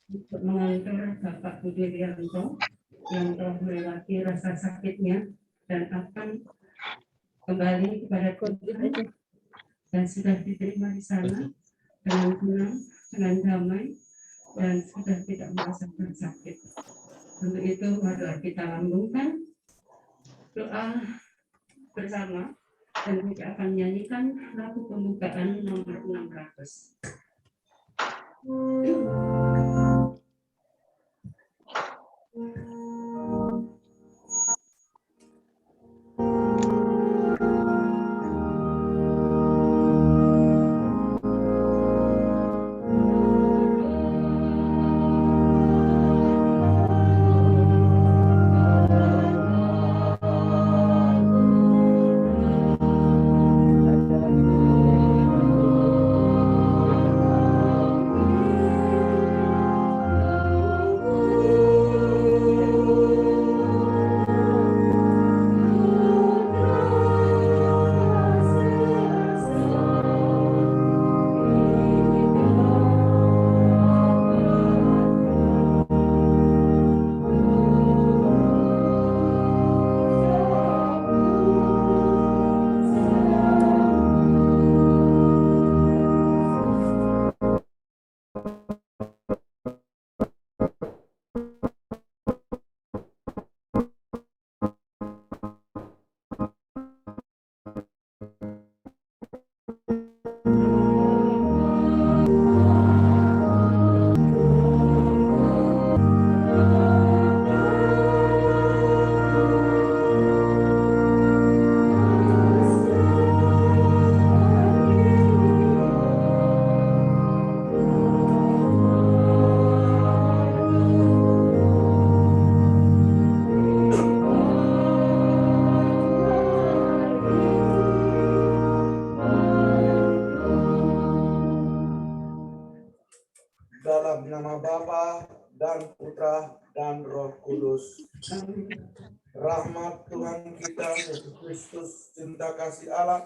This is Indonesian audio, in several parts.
untuk mengantar Bapak Budi Rianto yang telah melewati rasa sakitnya dan akan kembali kepada Tuhan dan sudah diterima di sana dengan tenang, dengan damai, dan sudah tidak merasakan sakit. Untuk itu, marilah kita lambungkan doa bersama dan kita akan menyanyikan lagu pembukaan nomor 600. Dalam nama Bapa dan Putra dan Roh Kudus. Rahmat Tuhan kita Yesus Kristus, cinta kasih Allah,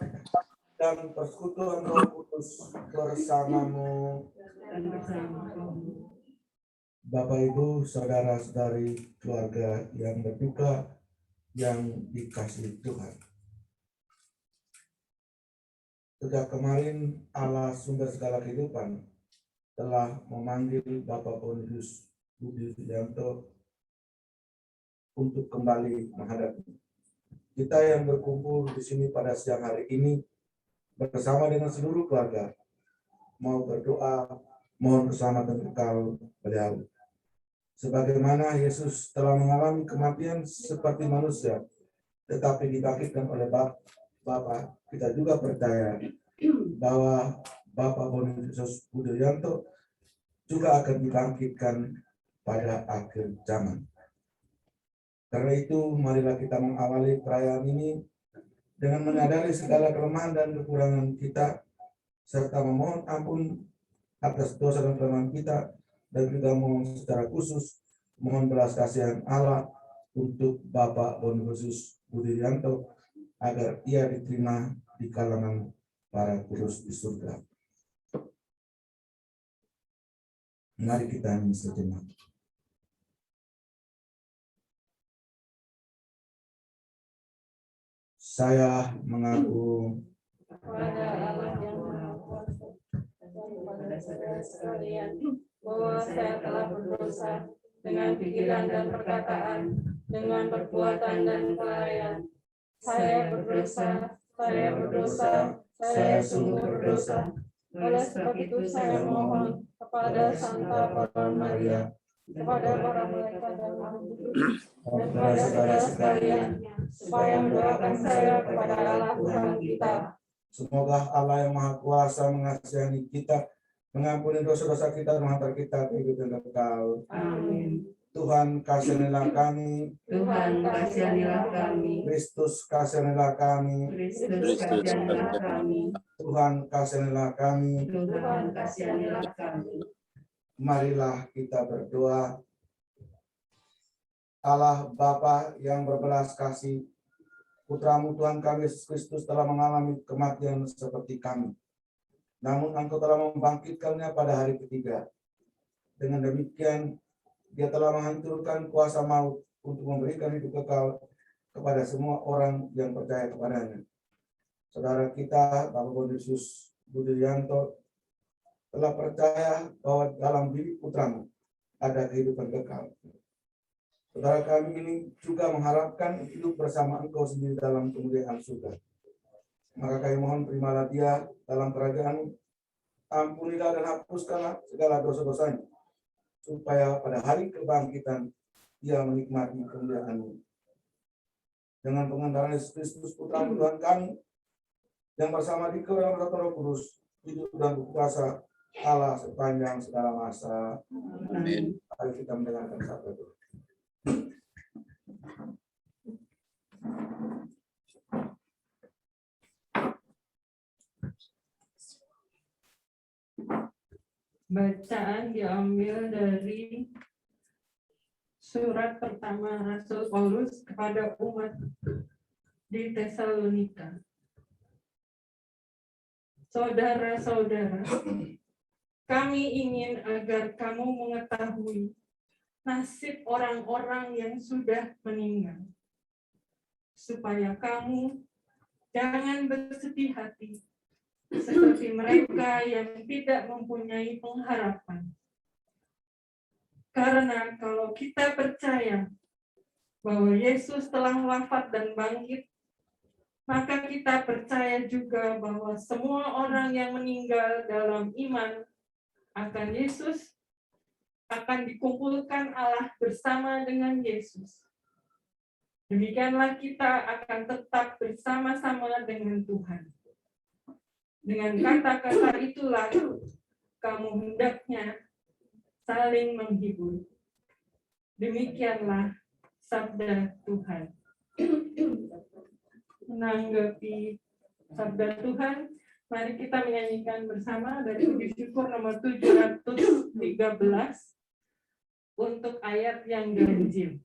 dan persekutuan Roh Kudus bersamamu. Bapak Ibu, saudara-saudari, keluarga yang berduka, yang dikasihi Tuhan. Sejak kemarin Allah sumber segala kehidupan telah memanggil Bapak Bonifus Budi Rianto untuk kembali menghadapi. Kita yang berkumpul di sini pada siang hari ini bersama dengan seluruh keluarga mau berdoa, mohon keselamatan kekal beliau. Sebagaimana Yesus telah mengalami kematian seperti manusia, tetapi dibangkitkan oleh Bapa, kita juga percaya bahwa Bapak Bonifus Budi Rianto juga akan dibangkitkan pada akhir zaman. Karena itu, marilah kita mengawali perayaan ini dengan menyadari segala kelemahan dan kekurangan kita, serta memohon ampun atas dosa dan kelemahan kita, dan juga mohon secara khusus mohon belas kasihan Allah untuk Bapak Bonifus Budi Rianto agar ia diterima di kalangan para kudus di surga. Mari kita hening sejenak. Saya mengaku kepada Allah yang Maha Kuasa dan kepada saudara sekalian bahwa saya telah berdosa dengan pikiran dan perkataan, dengan perbuatan dan kelalaian. Saya berdosa, saya sungguh berdosa. Oleh sebab itu saya mohon kepada Santa Paron Maria, kepada para malaikat dan roh kudus, dan kepada saudara sekalian, supaya mendoakan saya kepada Allah Tuhan kita. Semoga Allah yang Maha Kuasa mengasihi kita, mengampuni dosa-dosa kita, dan menghantar kita ke hidup yang kekal. Amin. Tuhan kasihanilah kami. Tuhan kasihanilah kami. Kristus kasihanilah kami. Kristus kasihanilah kami. Tuhan kasihanilah kami. Tuhan kasihanilah kami. Marilah kita berdoa. Allah Bapa yang berbelas kasih, Putramu Tuhan kami Yesus Kristus telah mengalami kematian seperti kami. namun Engkau telah membangkitkannya pada hari ketiga. Dengan demikian, Dia telah menghancurkan kuasa maut untuk memberikan hidup kekal kepada semua orang yang percaya kepadanya. Saudara kita, Bapak Bonifasius Budianto, telah percaya bahwa dalam diri putramu ada kehidupan kekal. Saudara kami ini juga mengharapkan hidup bersama Engkau sendiri dalam kemuliaan surga. Maka kami mohon terimalah dia dalam kerajaan, ampunilah dan hapuskanlah segala dosa-dosanya, supaya pada hari kebangkitan dia menikmati kemuliaan-Mu. Dengan pengantaran Yesus Kristus Putra Tuhan kami, yang bersama di dalam Satu Roh Kudus, hidup dan berkuasa Allah sepanjang segala masa. Amin. Mari kita mendengarkan sabda Tuhan. Bacaan diambil dari surat pertama Rasul Paulus kepada umat di Tesalonika. Saudara-saudara, kami ingin agar kamu mengetahui nasib orang-orang yang sudah meninggal, supaya kamu jangan bersedih hati seperti mereka yang tidak mempunyai pengharapan. Karena kalau kita percaya bahwa Yesus telah wafat dan bangkit, maka kita percaya juga bahwa semua orang yang meninggal dalam iman akan Yesus akan dikumpulkan Allah bersama dengan Yesus. Demikianlah kita akan tetap bersama-sama dengan Tuhan. Dengan kata-kata itulah kamu hendaknya saling menghibur. Demikianlah sabda Tuhan. Menanggapi sabda Tuhan, mari kita menyanyikan bersama dari puji syukur nomor 713 untuk ayat yang ganjil.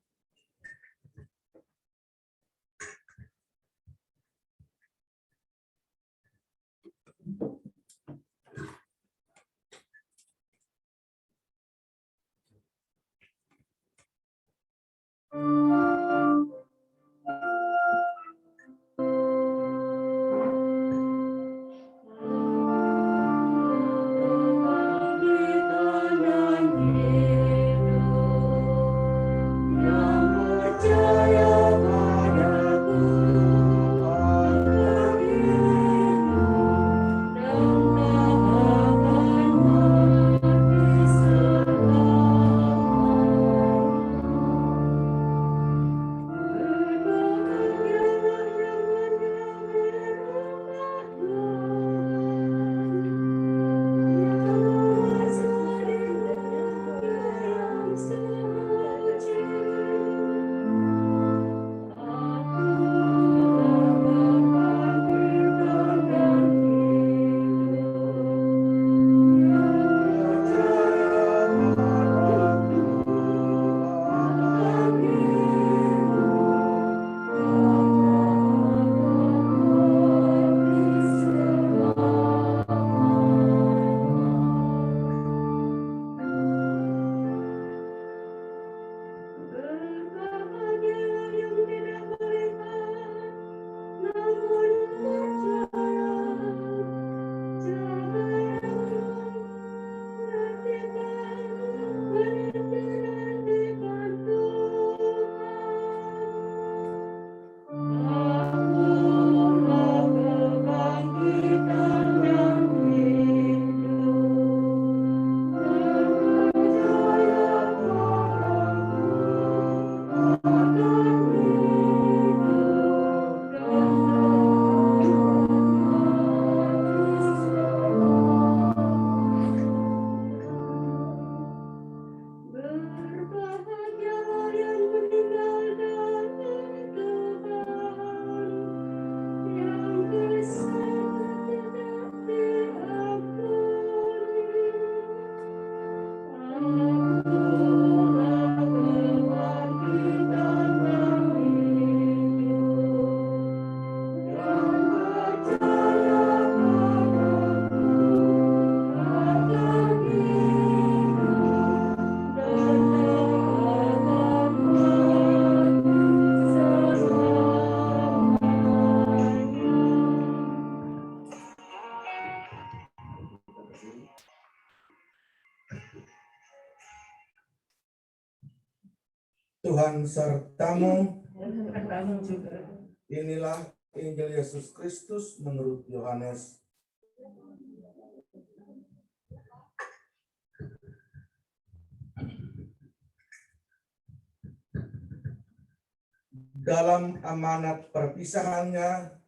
Tuhan sertamu. Dan katamu juga. Inilah Injil Yesus Kristus menurut Yohanes. Dalam amanat perpisahannya,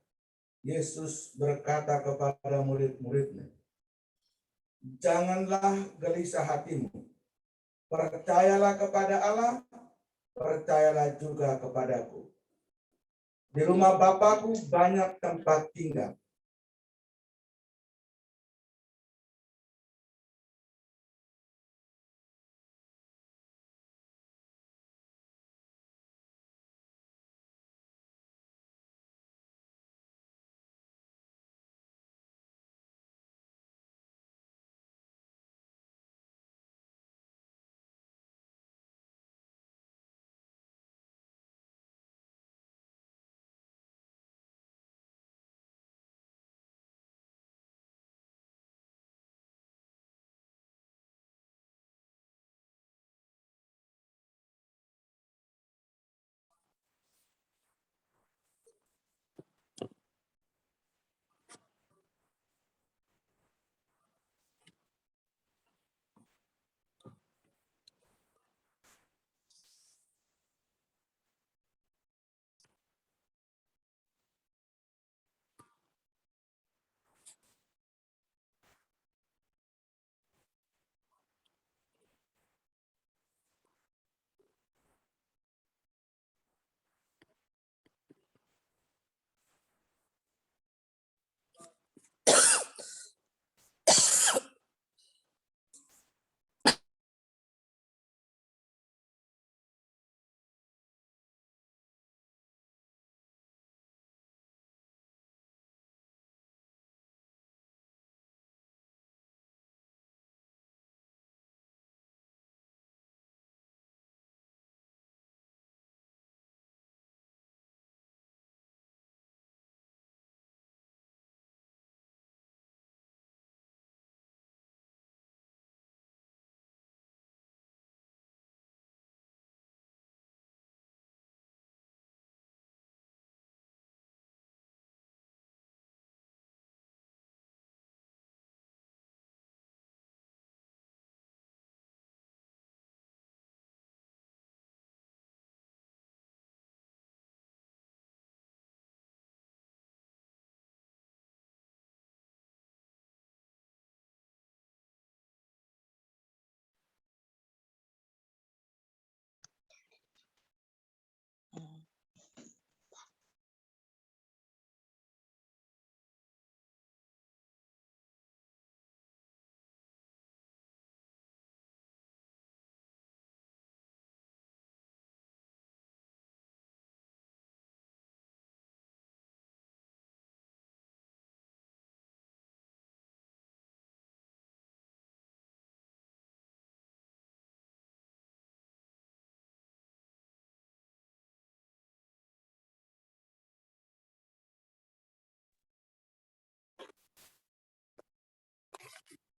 Yesus berkata kepada murid-muridnya, "Janganlah gelisah hatimu. Percayalah kepada Allah, percayalah juga kepadaku. Di rumah Bapakku banyak tempat tinggal.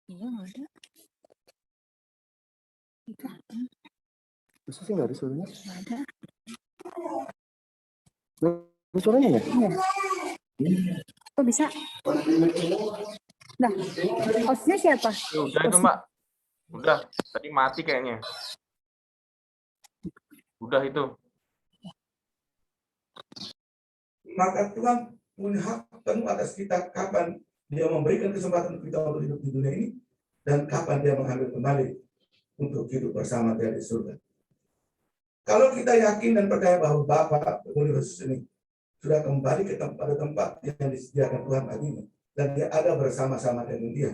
Iya nggak ada. Itu masa sih nggak ada suaranya? Nggak ada. Ada suaranya nggak? Iya. Kok bisa? Nah, hostnya siapa? Udah itu Mbak, udah. Tadi mati kayaknya. Udah itu. Maka Tuhan punya hak penuh atas kita kapan Dia memberikan kesempatan kita untuk hidup di dunia ini dan kapan Dia mengambil kembali untuk hidup bersama Dia di surga. Kalau kita yakin dan percaya bahwa Bapa Yesus ini sudah kembali ke tempat yang disediakan Tuhan baginya dan Dia ada bersama-sama dengan Dia,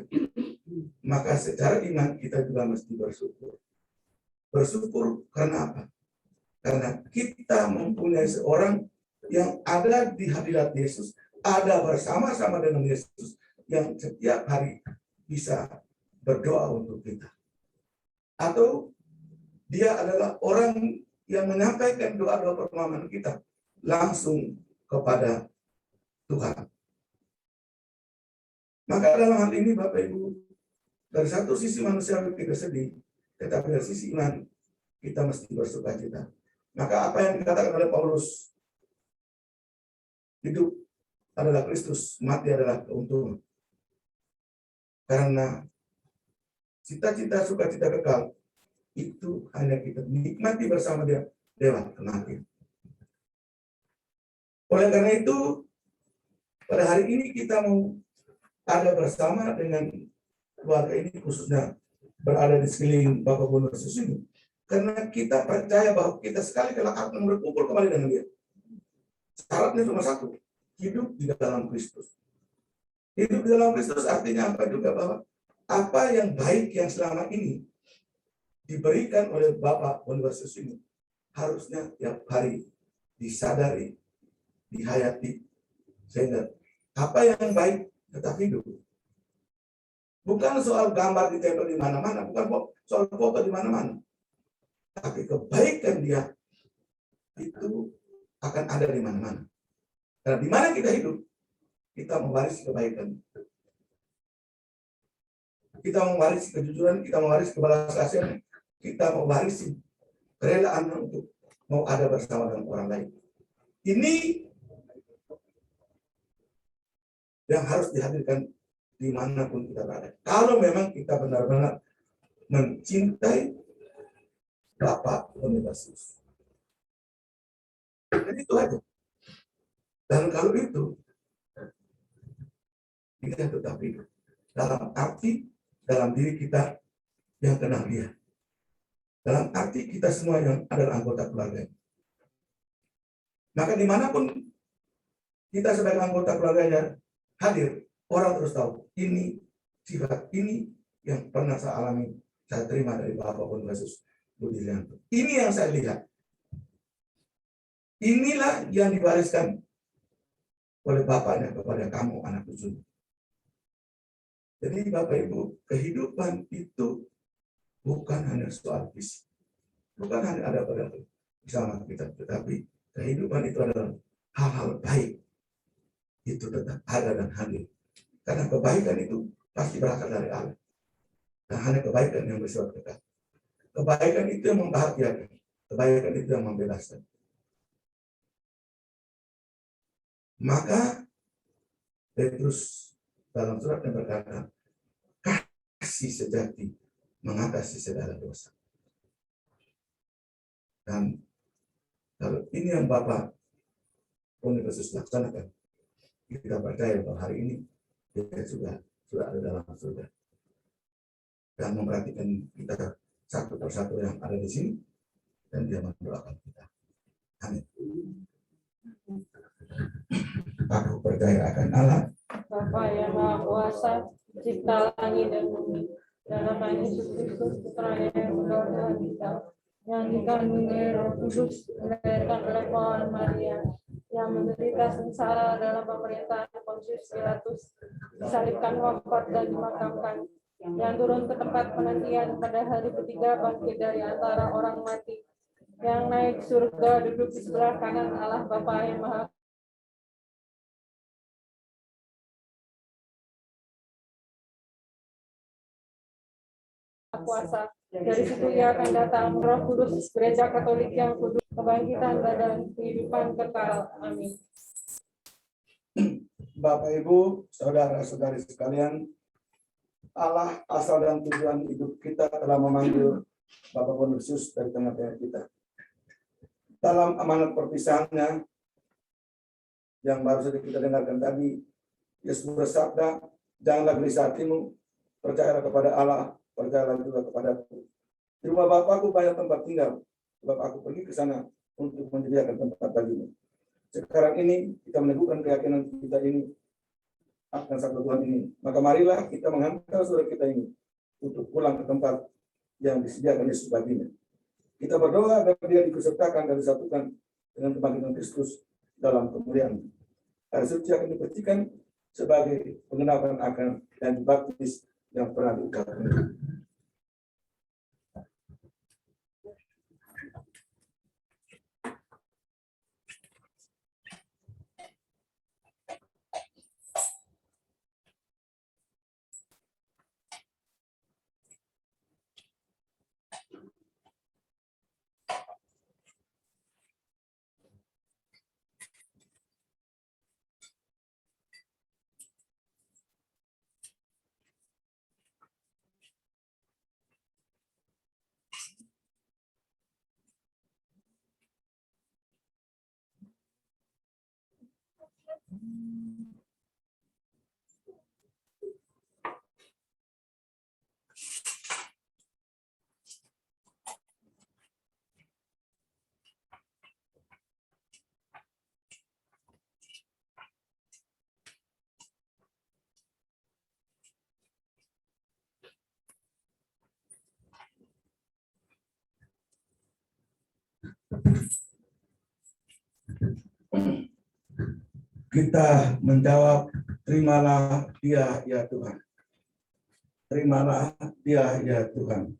maka secara iman kita juga mesti bersyukur. Bersyukur karena apa? Karena kita mempunyai seorang yang ada di hadirat Yesus, ada bersama-sama dengan Yesus, yang setiap hari bisa berdoa untuk kita. Atau dia adalah orang yang menyampaikan doa-doa permohonan kita langsung kepada Tuhan. Maka dalam hal ini Bapak Ibu, dari satu sisi manusia kita sedih, tetapi dari sisi iman kita mesti bersukacita. Maka apa yang dikatakan oleh Paulus, hidup adalah Kristus, mati adalah keuntungan. Karena cita-cita sukacita kekal itu hanya kita nikmati bersama dia lewat kematian. Oleh karena itu, pada hari ini kita mau ada bersama dengan keluarga ini, khususnya berada di sekeliling Bapak Bonus ini. Karena kita percaya bahwa kita sekali kelak akan berkumpul kembali dengan dia. Syaratnya cuma satu, hidup di dalam Kristus. Hidup di dalam Kristus artinya apa juga, bahwa apa yang baik yang selama ini diberikan oleh Bapak Bonus ini harusnya tiap hari disadari, dihayati, sehingga apa yang baik tetap hidup. Bukan soal gambar ditempel di mana-mana, bukan soal foto di mana-mana, tapi kebaikan dia itu akan ada di mana-mana. Karena di mana kita hidup, kita mewarisi kebaikan. Kita mewarisi kejujuran, kita mewarisi kebalas kasihan, kita mewarisi kerelaan untuk mau ada bersama dengan orang lain. Ini yang harus dihadirkan dimanapun kita berada. Kalau memang kita benar-benar mencintai Bapak Bonifasius. Jadi itu aja. Dan kalau itu, kita tetap hidup. Dalam arti, dalam diri kita yang kenal dia. Dalam arti kita semua yang adalah anggota keluarga. Maka dimanapun kita sebagai anggota keluarganya hadir, orang terus tahu, ini sifat ini yang pernah saya alami, saya terima dari Bapak Bonifasius Budianto. Ini yang saya lihat. Inilah yang diwariskan oleh bapaknya kepada kamu, anak cucu. Jadi Bapak Ibu, kehidupan itu bukan hanya soal fisik, bukan hanya ada pada bersama kita, tetapi kehidupan itu adalah hal-hal baik. Itu tetap ada dan hadir. Karena kebaikan itu pasti berasal dari Allah. Dan hanya kebaikan yang bersifat kekal. Kebaikan itu yang membahagiakan. Kebaikan itu yang membebaskan. Maka Petrus dalam suratnya berkata, kasih sejati mengatasi segala dosa. Dan kalau ini yang Bapak Bonifasius laksanakan, kita percaya bahwa hari ini dia sudah ada dalam surga dan memperhatikan kita satu persatu yang ada di sini, dan dia mendoakan kita. Amin. Aku percaya akan Allah, Bapa yang Maha Kuasa, Cipta langit dan bumi, dan akan Yesus Kristus, Putranya yang berdoa kita, yang dikandung oleh Roh Kudus, dilahirkan oleh Tuhan Maria, yang menderita sengsara dalam pemerintahan Pontius Pilatus, disalibkan, wafat dan dimakamkan, yang turun ke tempat penantian pada hari ketiga bangkit dari antara orang mati, yang naik surga duduk di sebelah kanan Allah Bapa yang Maha Kuasa. Dari situ ia akan datang, Roh Kudus, Gereja Katolik yang kudus, kebangkitan badan, kehidupan kekal. Amin. Bapak Ibu, saudara-saudari sekalian, Allah asal dan tujuan hidup kita telah memanggil Bapak Bonifasius dari tengah-tengah kita. Dalam amanat perpisahannya yang baru saja kita dengarkan tadi, Yesus bersabda, janganlah gelisah hatimu, percayalah kepada Allah, percayalah juga kepadaku. Di rumah Bapakku banyak tempat tinggal, sebab aku pergi ke sana untuk menyediakan tempat bagimu. Sekarang ini kita meneguhkan keyakinan kita ini akan sabda Tuhan ini. Maka marilah kita menghantar saudara kita ini untuk pulang ke tempat yang disediakan Yesus baginya. Kita berdoa agar dia dikusertakan dan disatukan dengan kebangkitan Kristus dalam kemuliaan. Air suci akan dipercikan sebagai pengenalan akan dan dibaptis yang pernah diucapkan. Kita menjawab, terimalah Dia ya Tuhan. Terimalah Dia ya Tuhan.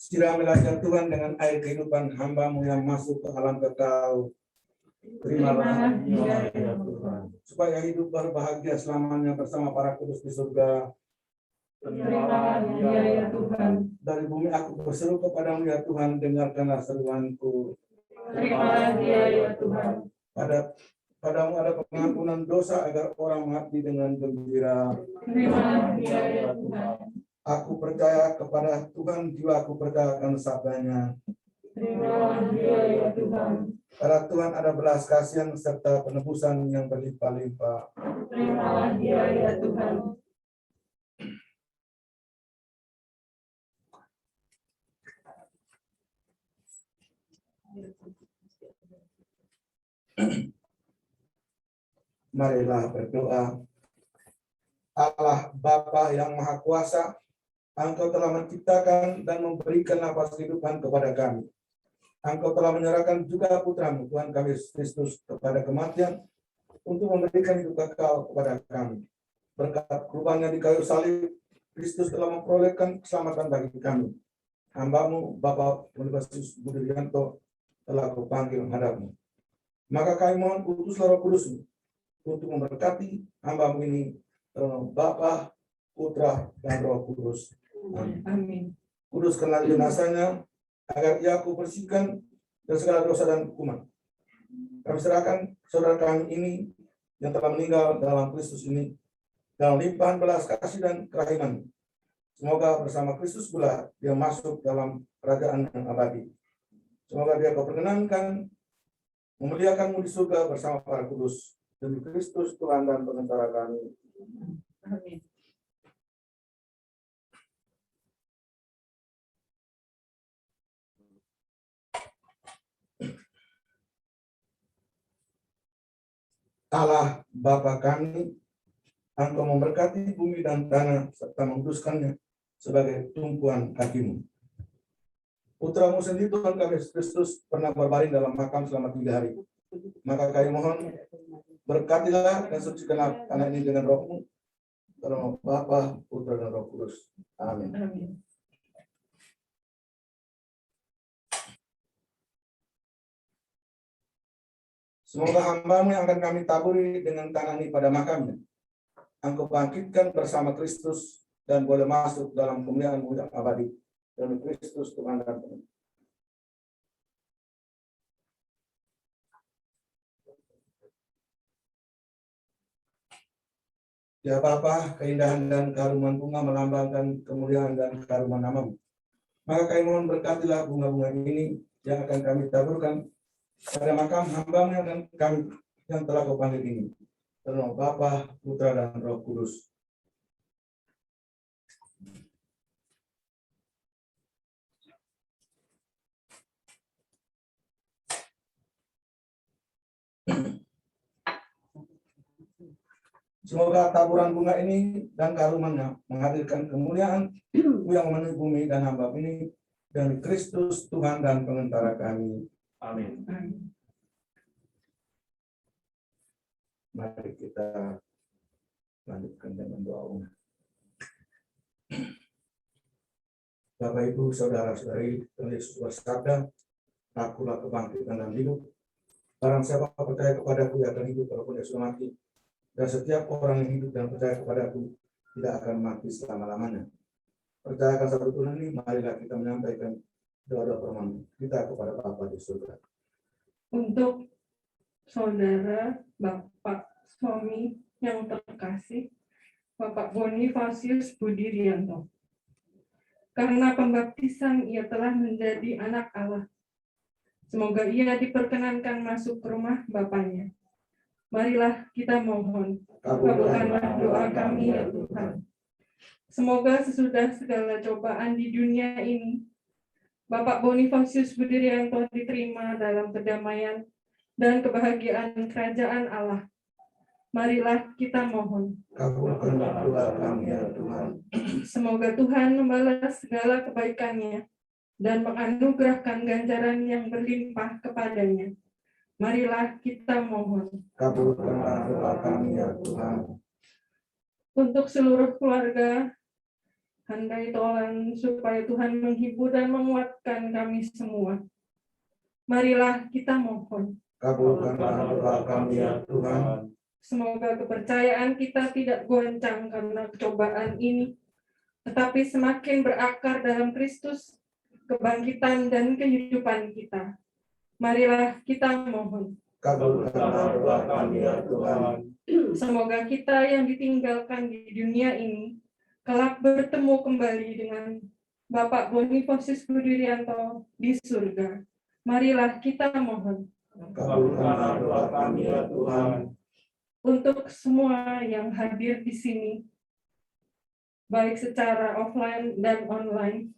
Siramilah ya Tuhan dengan air kehidupan hamba-Mu yang masuk ke alam kekal. Terimalah Dia ya Tuhan. Supaya hidup berbahagia selamanya bersama para kudus di surga. Terimalah Dia ya Tuhan. Dari bumi aku berseru kepadamu ya Tuhan, dengarkanlah seruanku. Terimalah Dia ya Tuhan. Padamu ada pengampunan dosa agar orang mati dengan gembira. Terimalah Dia ya Tuhan. Aku percaya kepada Tuhan, jiwaku percayakan sabdanya. Terimalah Dia ya Tuhan. Pada Tuhan ada belas kasihan serta penebusan yang berlimpah-limpah. Terimalah Dia ya Tuhan. Marilah berdoa. Allah Bapa yang Maha Kuasa, Engkau telah menciptakan dan memberikan nafas kehidupan kepada kami. Engkau telah menyerahkan juga Putra-Mu, Tuhan kami Yesus Kristus, kepada kematian untuk memberikan hidup kekal kepada kami. Berkat kurbannya di kayu salib, Kristus telah memperolehkan keselamatan bagi kami. Hamba-Mu, Bapak Universitas Budianto, telah Kau panggil menghadap-Mu. Maka kami mohon utuslah Roh Kudus-Mu untuk memberkati hamba-Mu ini, Bapa, Putra, dan Roh Kudus. Amin. Kuduskanlah jenazahnya agar ia Aku bersihkan dari segala dosa dan hukuman. Kami serahkan saudara kami ini yang telah meninggal dalam Kristus ini dalam limpahan belas kasih dan kerahiman. Semoga bersama Kristus pula dia masuk dalam kerajaan yang abadi. Semoga dia Kau perkenankan memuliakan-Mu di surga bersama para kudus. Demi Kristus Tuhan dan Penentara kami. Amin. Allah Bapa kami, Engkau memberkati bumi dan tanah serta menguduskannya sebagai tumpuan kaki-Mu. Putra-Mu sendiri Tuhan kami Yesus Kristus pernah berbaring dalam makam selama 3 hari. Maka kami mohon berkatilah dan sucikanlah anak ini dengan Roh-Mu, dalam Bapa, Putra dan Roh Kudus. Amin. Amin. Semoga hamba-Mu yang akan kami taburi dengan tanah ini pada makamnya, Engkau bangkitkan bersama Kristus dan boleh masuk dalam kemuliaan-Mu yang abadi. Demi Kristus Tuhan dan Tuhan. Ya Bapa, keindahan dan keharuman bunga melambangkan kemuliaan dan keharuman nama-Mu. Maka kami mohon berkatilah bunga-bunga ini yang akan kami taburkan pada makam hamba-Mu dan kami yang telah Kau panggil ini. Dalam Bapa, Putra dan Roh Kudus. Semoga taburan bunga ini dan karumannya menghadirkan kemuliaan-Mu yang memenuhi bumi dan hamba ini dari Kristus Tuhan dan Penentara kami. Amin. Mari kita lanjutkan dengan doa. Bapak Ibu saudara-saudari, Yesus bersabda, Akulah kebangkitan dan hidup. Barang siapa percaya kepadaku ia akan hidup walaupun dia sudah mati. Dan setiap orang yang hidup dan percaya kepadaku tidak akan mati selama-lamanya. Percayakan satu Tuhan ini, marilah kita menyampaikan doa-doa permohonan kita kepada Bapa di surga. Untuk saudara Bapak suami yang terkasih, Bapak Bonifasius Budianto. Karena pembaptisan ia telah menjadi anak Allah. Semoga ia diperkenankan masuk ke rumah Bapaknya. Marilah kita mohon, Kabulkanlah kabulkanlah doa kami ya Tuhan. Semoga sesudah segala cobaan di dunia ini, Bapak Bonifacius Budirianto diterima dalam kedamaian dan kebahagiaan kerajaan Allah. Marilah kita mohon. Kabulkanlah doa kami ya Tuhan. Semoga Tuhan membalas segala kebaikannya dan menganugerahkan ganjaran yang berlimpah kepadanya. Marilah kita mohon. Kabulkanlah doa kami ya Tuhan. Untuk seluruh keluarga, handai tolong supaya Tuhan menghibur dan menguatkan kami semua. Marilah kita mohon. Kabulkanlah doa kami ya Tuhan. Semoga kepercayaan kita tidak goncang karena cobaan ini, tetapi semakin berakar dalam Kristus, kebangkitan dan kehidupan kita. Marilah kita mohon. Kabulkanlah doa kami ya Tuhan. Semoga kita yang ditinggalkan di dunia ini kelak bertemu kembali dengan Bapak Bonifacius Budirianto di surga. Marilah kita mohon. Kabulkanlah doa kami ya Tuhan. Untuk semua yang hadir di sini, baik secara offline dan online,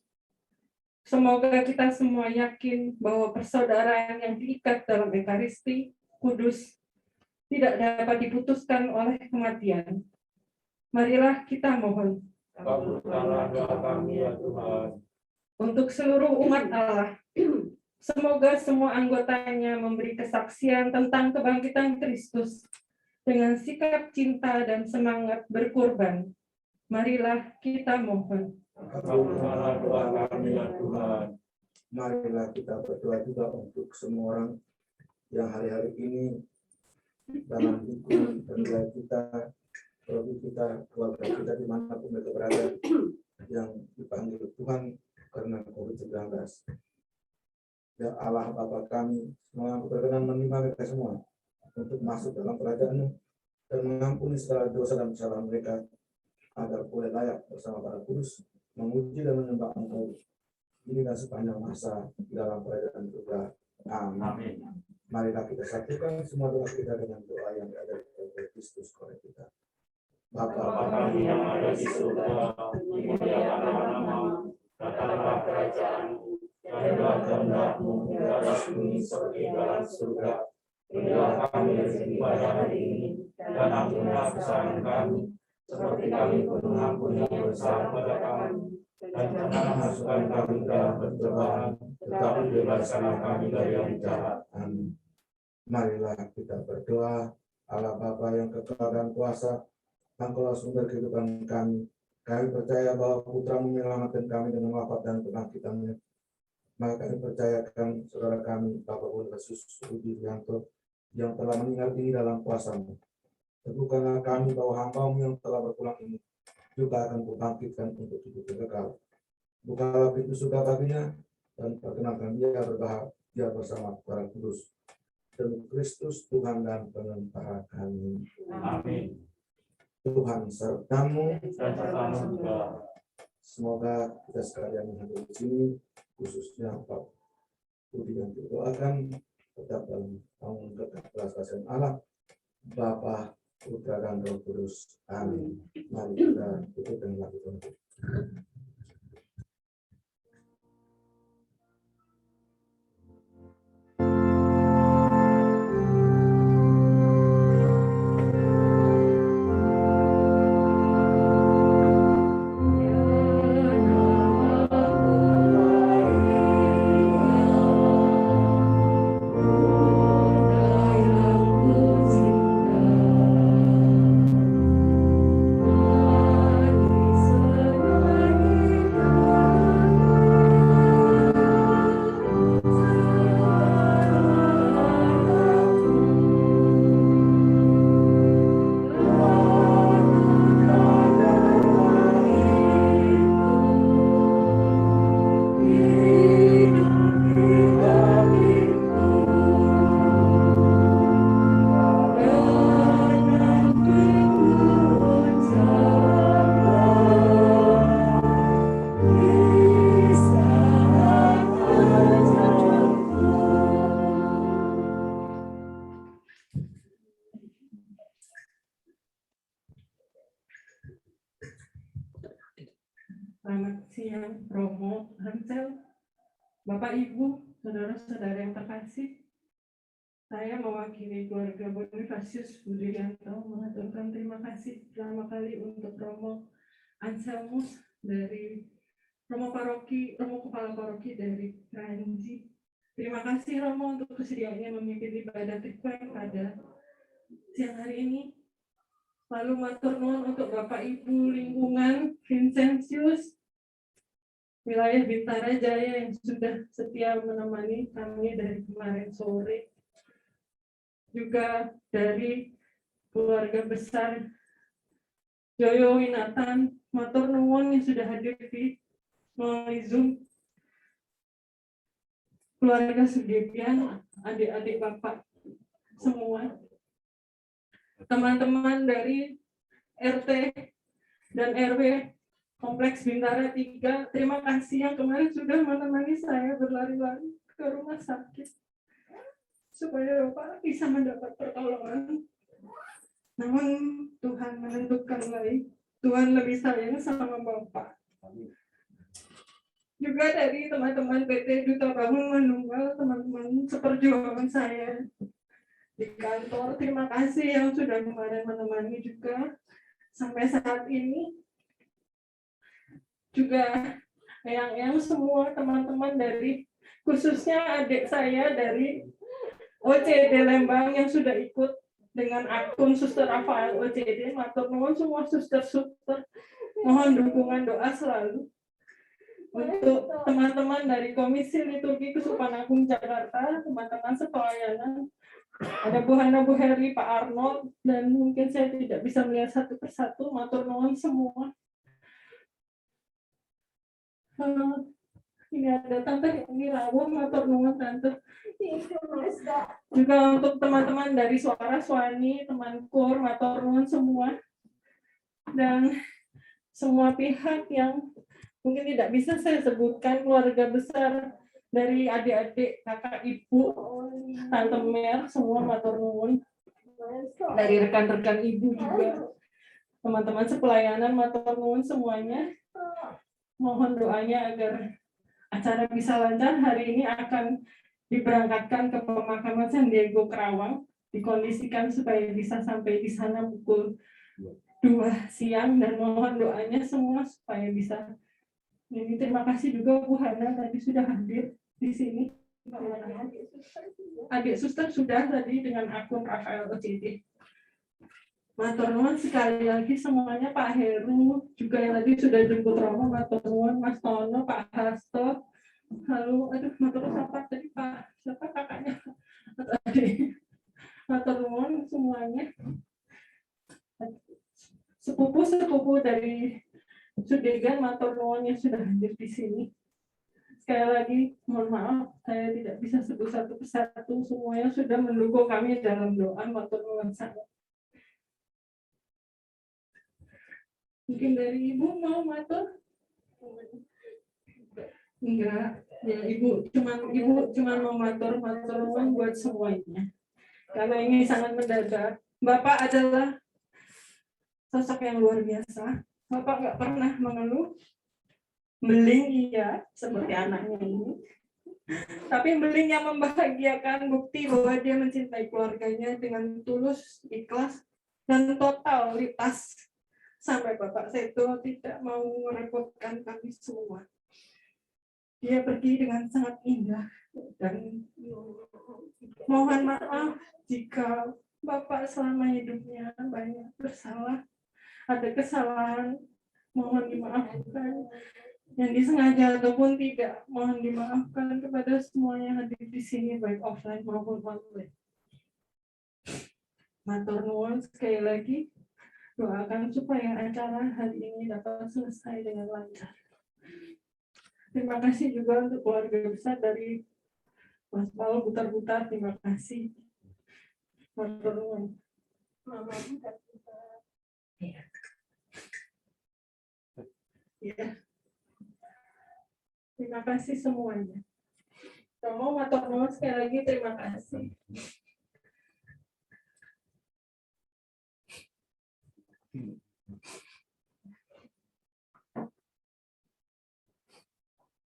semoga kita semua yakin bahwa persaudaraan yang diikat dalam Ekaristi Kudus tidak dapat diputuskan oleh kematian. Marilah kita mohon. Kabulkanlah doa kami ya Tuhan. Untuk seluruh umat Allah, semoga semua anggotanya memberi kesaksian tentang kebangkitan Kristus dengan sikap cinta dan semangat berkorban. Marilah kita mohon. Kabulkanlah doa kami ya Tuhan. Marilah kita berdoa juga untuk semua orang yang hari-hari ini dalam lingkungan keluarga kita, keluarga kita dimanapun mereka berada, yang dipanggil Tuhan karena COVID-19. Ya Allah Bapa kami, semua berkenan menerima mereka semua untuk masuk dalam kerajaan-Mu dan mengampuni segala dosa dan kesalahan mereka, agar boleh layak bersama para kudus memuji dan menyembah Engkau ini dan sepanjang masa di dalam kerajaan surga. Amin. Marilah kita satukan semua doa kita dengan doa yang ada di Kristus oleh kita. Bapa kami yang ada di surga, dimuliakanlah namamu, datanglah kerajaan-Mu, jadilah kehendak-Mu di atas bumi seperti dalam surga. Berilah kami rezeki pada hari ini, dan ampunilah kesalahan kami, seperti kami pun mengampuni yang bersalah pada kami. Dan janganlah masukkan kami ke dalam pencobaan, tetapi bebaskanlah kami dari yang jahat. Amin. Marilah kita berdoa. Allah Bapa yang kekal dan kuasa, Engkaulah sumber kehidupan kami. Kami percaya bahwa Putra-Mu menyelamatkan kami dengan wafat dan kebangkitannya. Maka kami percayakan saudara kami, Bapak Bonifacius Budirianto, yang telah meninggal ini dalam kuasa-Mu. Teguhkanlah kami bahwa hamba-Mu yang telah berpulang ini juga akan kubangkitkan untuk hidup kekal. Bukalah pintu surga baginya dan perkenalkan dia berbahagia bersama para kudus. Demi Kristus Tuhan dan Penentara kami. Amin. Tuhan serta-Mu. Dan serta-Mu juga. Semoga kita sekalian yang hadir di sini, khususnya Pak Budi yang didoakan, tetap dalam tanggung jawab belas kasihan Allah, Bapa, Putra dan Roh Kudus. Amin. Mari kita tutup dengan lagu penutup. Manis Bapak, Ibu, saudara-saudara yang terkasih, saya mewakili keluarga Bonifasius Budianto mengaturkan terima kasih pertama kali untuk Romo Anselmus dari Romo Kepala Paroki dari Ranji. Terima kasih Romo untuk kesediaannya memimpin ibadah Tikwen pada siang hari ini. Lalu matur nuwun untuk Bapak Ibu Lingkungan Vincentius wilayah Bintara Jaya yang sudah setia menemani kami dari kemarin sore. Juga dari keluarga besar Joyo Winatan, matur nuwun yang sudah hadir di melalui Zoom. Keluarga Sudebian, adik-adik Bapak semua. Teman-teman dari RT dan RW Kompleks Bintara 3, terima kasih yang kemarin sudah menemani saya berlari-lari ke rumah sakit supaya Bapak bisa mendapat pertolongan. Namun Tuhan menentukan lain. Tuhan lebih sayang sama Bapak. Juga dari teman-teman PT Duta Bangun Manunggal, teman-teman seperjuangan saya di kantor, terima kasih yang sudah kemarin menemani juga sampai saat ini. Juga yang semua teman-teman dari, khususnya adik saya dari OCD Lembang yang sudah ikut dengan akun Suster Rafael OCD, matur nuwun semua suster-suster, mohon dukungan doa selalu. Untuk teman-teman dari Komisi Liturgi Kesupan Agung Jakarta, teman-teman sepelayanan, ada Bu Hana, Bu Heri, Pak Arnold, dan mungkin saya tidak bisa melihat satu persatu, matur nuwun semua. Ini ada Tante Irawo, matur nuwun Tante. Juga untuk teman-teman dari Suara Suani, teman KUR, matur nuwun semua. Dan semua pihak yang mungkin tidak bisa saya sebutkan, keluarga besar dari adik-adik, kakak, ibu, Tante Mer, semua matur nuwun. Dari rekan-rekan ibu juga, teman-teman sepelayanan, matur nuwun semuanya. Mohon doanya agar acara bisa lancar. Hari ini akan diberangkatkan ke pemakaman San Diego Kerawang, dikondisikan supaya bisa sampai di sana pukul 2 siang, dan mohon doanya semua supaya bisa. Jadi terima kasih juga Bu Hana tadi sudah hadir di sini. Adik suster sudah tadi dengan akun Rafael OCD. Matur nuwun sekali lagi semuanya, Pak Heru juga yang tadi sudah jemput Romo, matur nuwun Mas Tono, Pak Hasto. Lalu matur siapa tadi Pak, siapa kakaknya tadi, matur nuwun semuanya. Sepupu-sepupu dari Sudegan, matur nuwun yang sudah hadir di sini. Sekali lagi mohon maaf saya tidak bisa sebut satu persatu, semuanya sudah mendukung kami dalam doa, matur nuwun sangat. Mungkin dari Ibu mau matur? Enggak, ya Ibu cuma mau matur nuwun buat semuanya. Karena ini sangat mendadak. Bapak adalah sosok yang luar biasa. Bapak nggak pernah mengeluh. Beling iya, seperti anaknya ini. Tapi beling yang membahagiakan, bukti bahwa dia mencintai keluarganya dengan tulus, ikhlas, dan totalitas. Sampai Bapak Seto tidak mau merepotkan kami semua. Dia pergi dengan sangat indah, dan mohon maaf jika Bapak selama hidupnya banyak bersalah, ada kesalahan, mohon dimaafkan. Yang disengaja ataupun tidak, mohon dimaafkan kepada semua yang hadir di sini, baik offline maupun online. Matur nuwun sekali lagi, doakan supaya acara hari ini dapat selesai dengan lancar. Terima kasih juga untuk keluarga besar dari Mas Paul Butar-Butar, terima kasih. Matur nuwun. Mama Butar-Butar. Ya. Terima kasih semuanya. Romo, matur nuwun sekali lagi, terima kasih.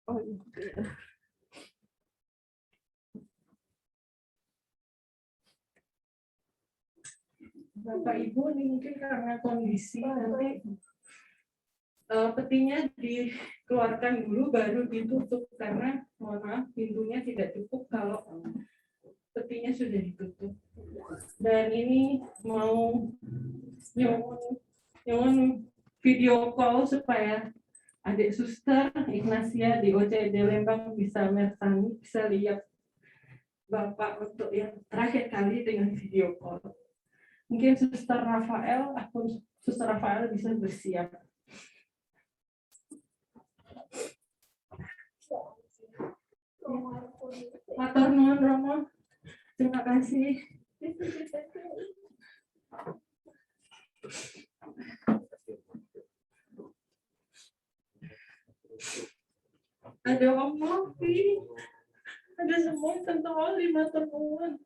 Oh, iya. Bapak Ibu ini mungkin karena kondisi nanti petinya dikeluarkan dulu baru ditutup karena mohon maaf pintunya tidak cukup kalau petinya sudah ditutup. Dan ini mau nyuwun video call supaya adik suster Ignasia di OCD Lembang bisa mersani, bisa lihat Bapak untuk yang terakhir kali dengan video call. Mungkin suster Rafael, suster Rafael bisa bersiap. Matur nuwun Romo. Terima kasih. Ada Om Novi, ada semua tentang Oli, matur nuwun.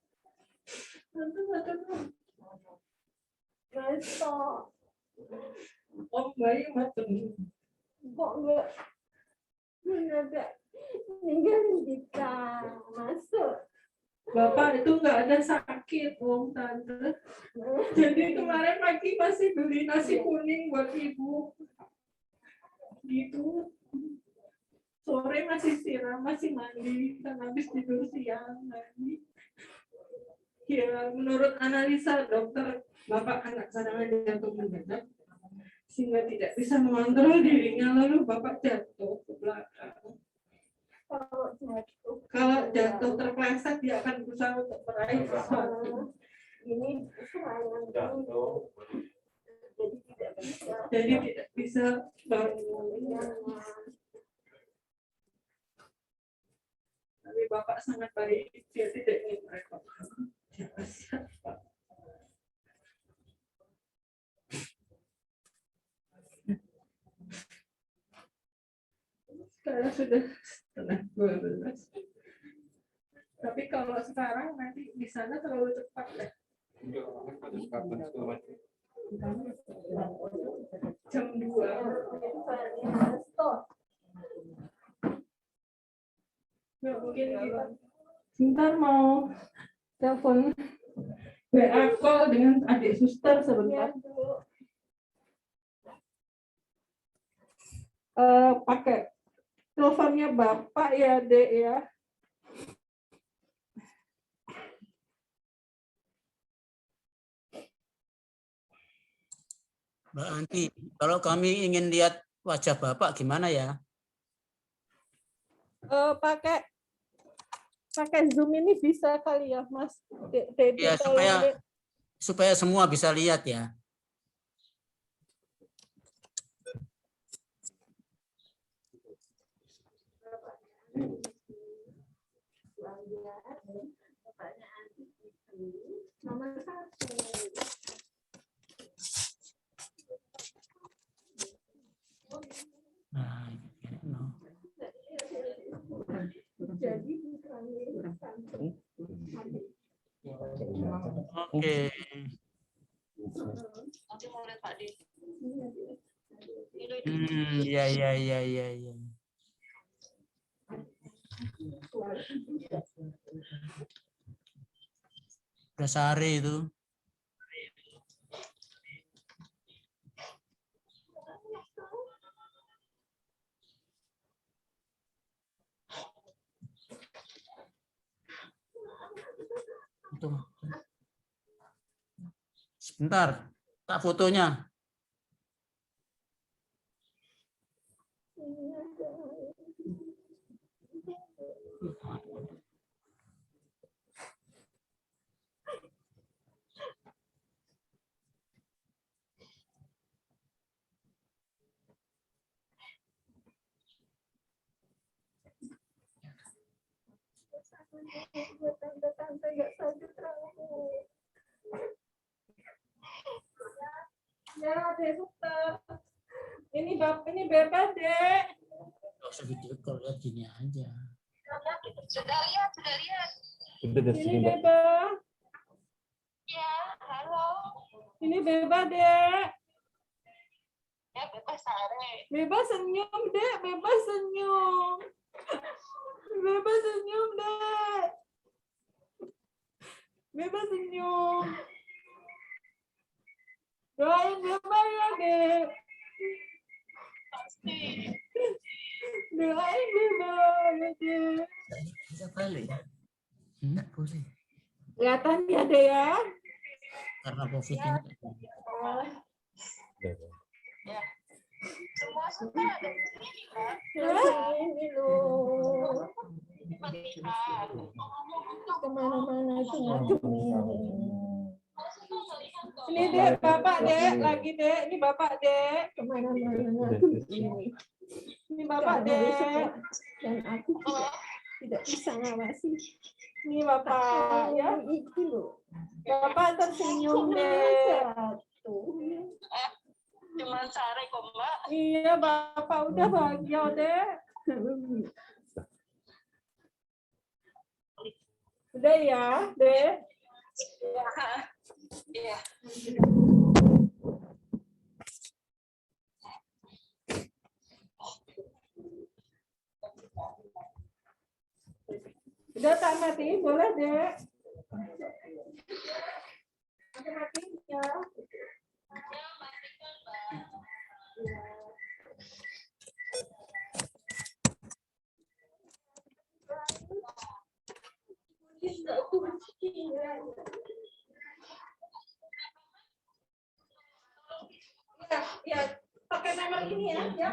Matur nuwun. Om Bayu matur nuwun. Kok enggak mendadak ninggalin kita masuk. Bapak itu nggak ada sakit, Om Tante. Jadi kemarin pagi masih beli nasi kuning buat ibu. Gitu. Sore masih siram, masih mandi, dan habis tidur siang mandi. Ya, menurut analisa dokter, Bapak anak cadangan jantung mendadak, sehingga tidak bisa mengontrol dirinya, lalu Bapak jatuh ke belakang. Kalau jatuh terpleset, dia akan berusaha untuk meraih sesuatu. Ini serangan Jatuh. Jadi tidak bisa bangun. Tapi Bapak sangat baik, dia tidak ingin merepotkan siapa. Sekarang sudah setengah 12. Tapi kalau sekarang nanti di sana terlalu cepat ya. Jam 2. Ya, mungkin gitu. Sebentar mau telepon WA call dengan adik suster sebentar. Pakai teleponnya Bapak ya, Dek ya. Mbak Anti, kalau kami ingin lihat wajah Bapak gimana ya? Pakai Zoom ini bisa kali ya, Mas. Ya, supaya semua bisa lihat ya. nomor 1. Nah, no. Jadi Oke. Ya. Udah sehari itu. Sebentar, tak fotonya. Tante-tante nggak sakit rambut. Ya, Dek Suster. Ini bebas, Dek. Nggak usah video call, lihat gini aja. Sudah lihat. Ini bebas. Ya, halo. Ini bebas, Dek. Ya, bebas sare. Bebas senyum, Dek. Bebas senyum. Bebas senyum, Dek. Bebas senyum. ini banget ya. Bisa balik. Enggak boleh. Kelihatan ya deh ya. Karena COVID ini. Semua sudah ada di sini, Kak. Ini loh. Melihat. Kemana-mana itu ngacung ini. Maksudnya melihat kok. Ini dek, bapak dek, lagi dek, ini bapak dek. Kemana-mana ngacung ini. Ini bapak dek. Dan aku tidak bisa ngawasi. Ini bapak ya. Itu loh. Bapak tersenyum dek. Cuman sehari kok, Mbak. Iya, bapak udah bahagia dek. Udah ya, dek. Iya. Udah tak mati, boleh dek. Aku matiin ya. Ya, pakai nomor ini ya. Ya.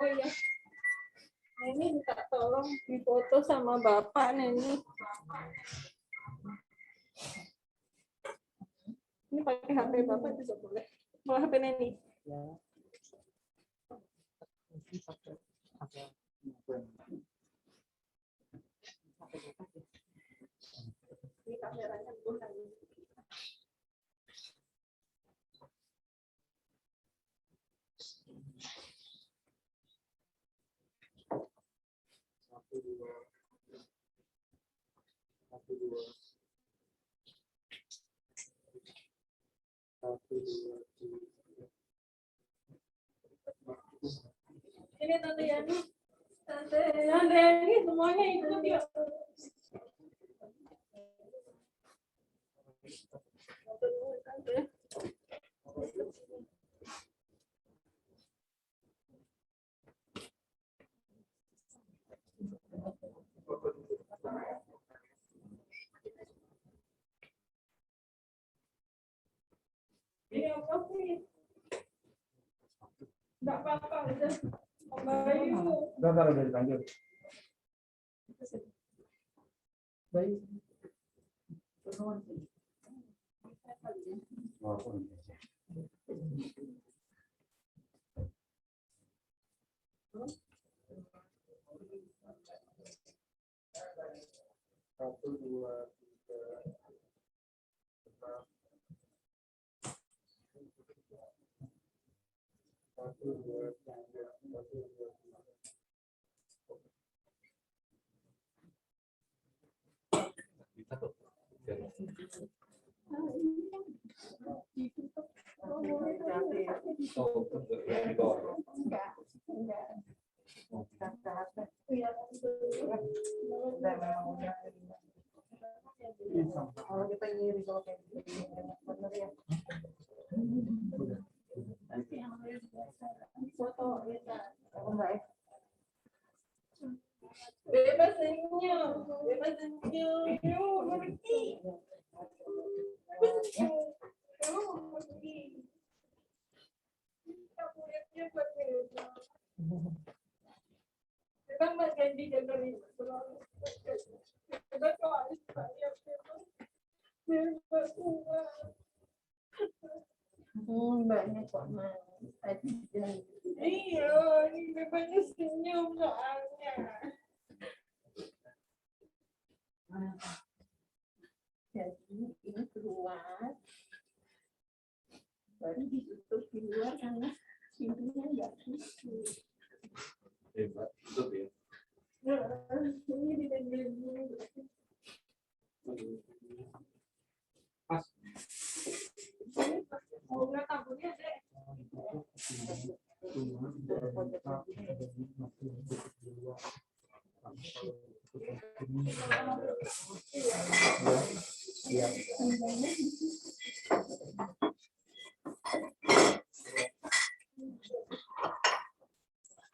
Oh iya. Ini minta tolong difoto sama bapak Neni. Ini pakai HP bapak juga boleh. Mau HP Neni? Ini kameranya bukan. Ini Tante Yani. Tante Yani semuanya ikut ya. Tante. Ini apa sih? Enggak apa-apa, udah. Om Bayu. Udah lanjut. Baik. Satu, dua, tiga, empat. Satu, dua, tiga, satu, dua, tiga. Kalau kita ngiri kalau kayak gini, bener ya. Nanti yang foto kita, enggak ya? Bebas senyum, bebas senyum, yuk pergi. Kamu mau pergi. Kamu lihatnya buat bebas. Kita nggak janji dengerin selalu. Kita kalau harus bayar bebas. Bebas uang. Banyak kok mas. Iya, ini bebasnya senyum soalnya. Jadi ini keluar, baru ditutup di luar karena pintunya nggak tutup. Hebat, tutup ya. Ini ditendang dulu. Pas. Mau Ya.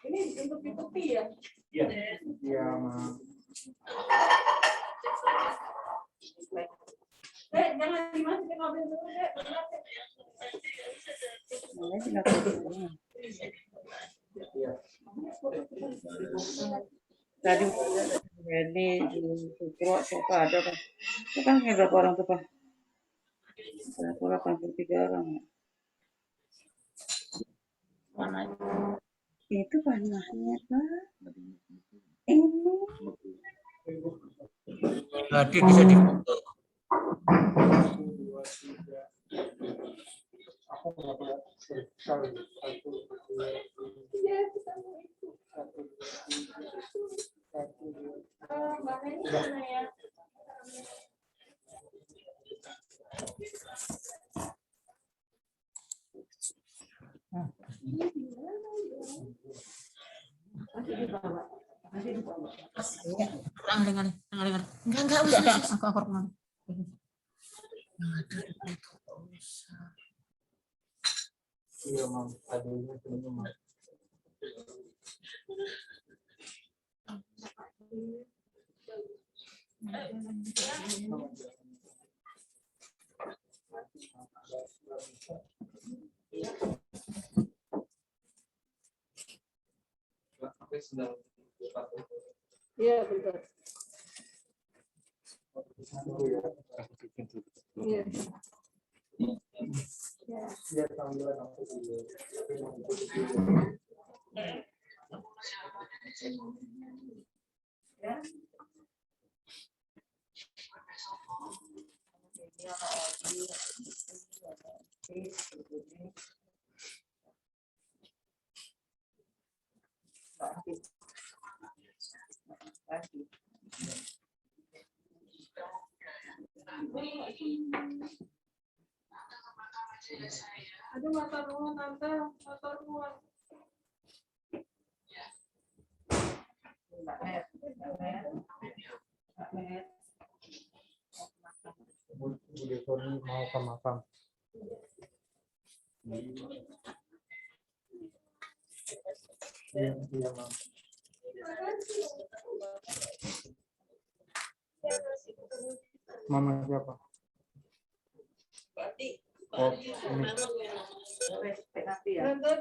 Ini untuk ditutupi ya? Iya. Ya, Ma. Jangan dimasukin mobil dulu, Dek. Tadi ini di Sukro siapa ada kan? Itu kan berapa orang tuh Pak? 183 orang. Mana? Itu panahnya Pak. Ini. Hadir bisa difoto. Enggak usah. Aku kemana? Iya, Mam. Tadinya sebelumnya, Mam. Iya, betul. Iya. Aduh, motor nuan, Tante. Motor nuan. Bu Dekoni mau ke makam. Iya, Mam. Mama siapa? Oh, ini. Tante,